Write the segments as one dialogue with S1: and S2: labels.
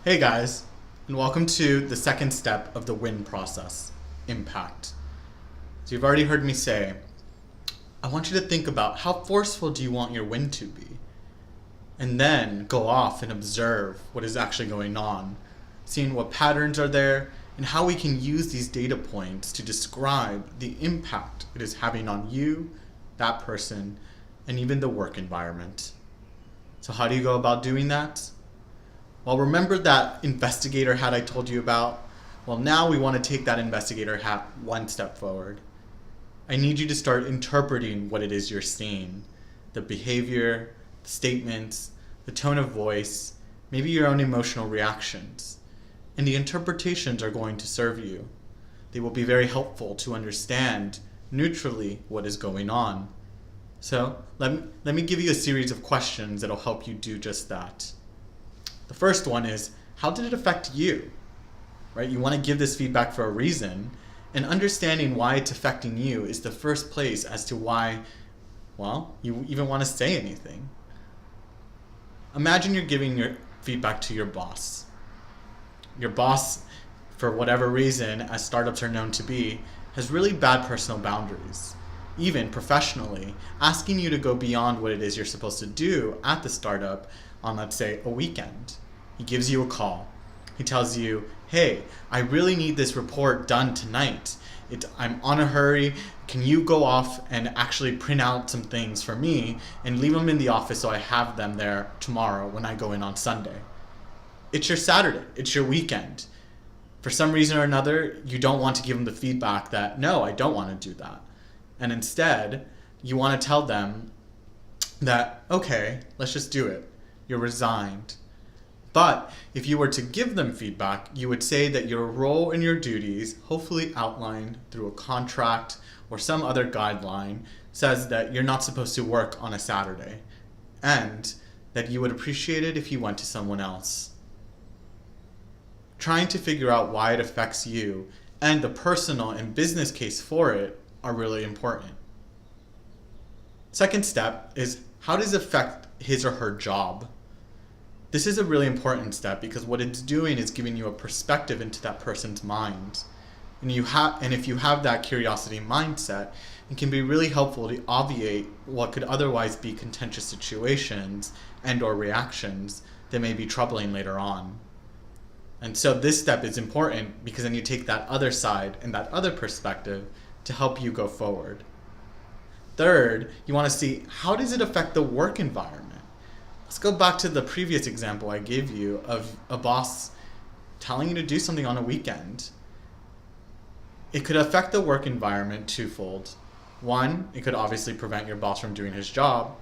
S1: Hey guys, and welcome to the second step of the W.I.N.D process, impact. So you've already heard me say, I want you to think about how forceful do you want your W.I.N.D to be? And then go off and observe what is actually going on, seeing what patterns are there, and how we can use these data points to describe the impact it is having on you, that person, and even the work environment. So how do you go about doing that? Well, remember that investigator hat I told you about? Well, now we want to take that investigator hat one step forward. I need you to start interpreting what it is you're seeing. The behavior, the statements, the tone of voice, maybe your own emotional reactions. And the interpretations are going to serve you. They will be very helpful to understand neutrally what is going on. So let me give you a series of questions that will help you do just that. The first one is, how did it affect you? Right? You want to give this feedback for a reason, and understanding why it's affecting you is the first place as to why, well, you even want to say anything. Imagine you're giving your feedback to your boss. Your boss, for whatever reason, as startups are known to be, has really bad personal boundaries. Even professionally, asking you to go beyond what it is you're supposed to do at the startup on, let's say, a weekend. He gives you a call. He tells you, hey, I really need this report done tonight. I'm on a hurry. Can you go off and actually print out some things for me and leave them in the office so I have them there tomorrow when I go in on Sunday? It's your Saturday. It's your weekend. For some reason or another, you don't want to give them the feedback that, no, I don't want to do that. And instead, you want to tell them that, okay, let's just do it. You're resigned. But if you were to give them feedback, you would say that your role and your duties, hopefully outlined through a contract or some other guideline, says that you're not supposed to work on a Saturday, and that you would appreciate it if you went to someone else. Trying to figure out why it affects you and the personal and business case for it are really important. Second step is, how does it affect his or her job? This is a really important step because what it's doing is giving you a perspective into that person's mind. And if you have that curiosity mindset, it can be really helpful to obviate what could otherwise be contentious situations and or reactions that may be troubling later on. And so this step is important because then you take that other side and that other perspective to help you go forward. Third, you want to see, how does it affect the work environment? Let's go back to the previous example I gave you of a boss telling you to do something on a weekend. It could affect the work environment twofold. One, it could obviously prevent your boss from doing his job.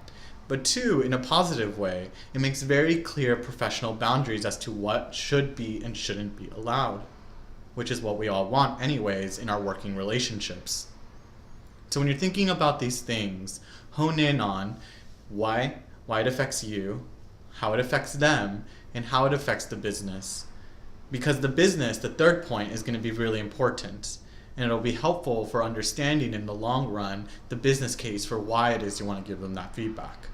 S1: But two, in a positive way, it makes very clear professional boundaries as to what should be and shouldn't be allowed, which is what we all want anyways in our working relationships. So when you're thinking about these things, hone in on why it affects you, how it affects them, and how it affects the business. Because the business, the third point, is going to be really important, and it'll be helpful for understanding in the long run the business case for why it is you want to give them that feedback.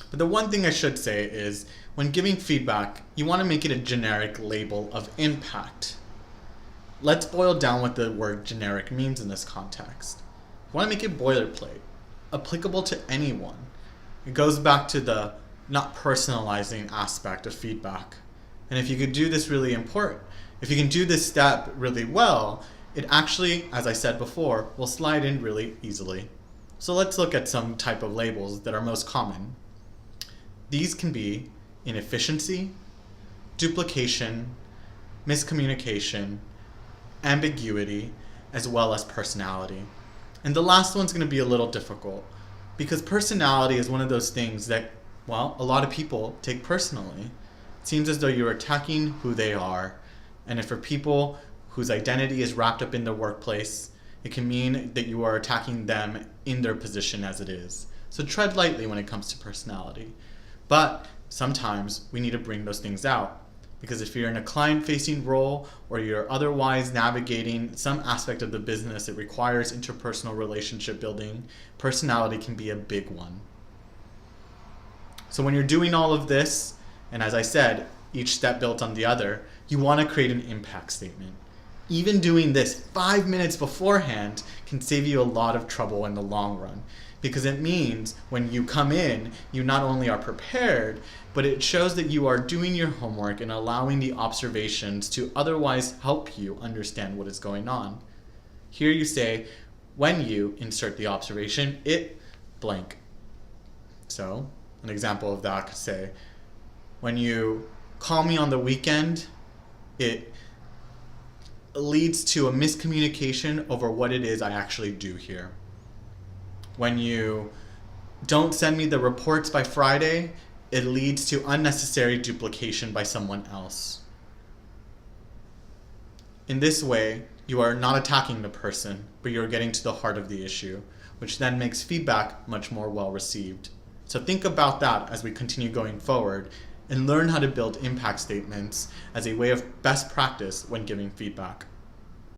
S1: But the one thing I should say is, when giving feedback, you want to make it a generic label of impact. Let's boil down what the word generic means in this context. You want to make it boilerplate, applicable to anyone. It goes back to the not personalizing aspect of feedback. And if you could do this really important, if you can do this step really well, it actually, as I said before, will slide in really easily. So let's look at some type of labels that are most common. These can be inefficiency, duplication, miscommunication, ambiguity, as well as personality. And the last one's going to be a little difficult because personality is one of those things that, well, a lot of people take personally. It seems as though you're attacking who they are. And if for people whose identity is wrapped up in their workplace, it can mean that you are attacking them in their position as it is. So tread lightly when it comes to personality. But sometimes we need to bring those things out. Because if you're in a client-facing role or you're otherwise navigating some aspect of the business that requires interpersonal relationship building, personality can be a big one. So when you're doing all of this, And as I said, each step built on the other, you want to create an impact statement. Even doing this 5 minutes beforehand can save you a lot of trouble in the long run, because it means when you come in, you not only are prepared, but it shows that you are doing your homework and allowing the observations to otherwise help you understand what is going on. Here you say, when you insert the observation, it blank. So, an example of that could say, when you call me on the weekend, it leads to a miscommunication over what it is I actually do here. When you don't send me the reports by Friday, it leads to unnecessary duplication by someone else. In this way, you are not attacking the person, but you're getting to the heart of the issue, which then makes feedback much more well received. So think about that as we continue going forward and learn how to build impact statements as a way of best practice when giving feedback.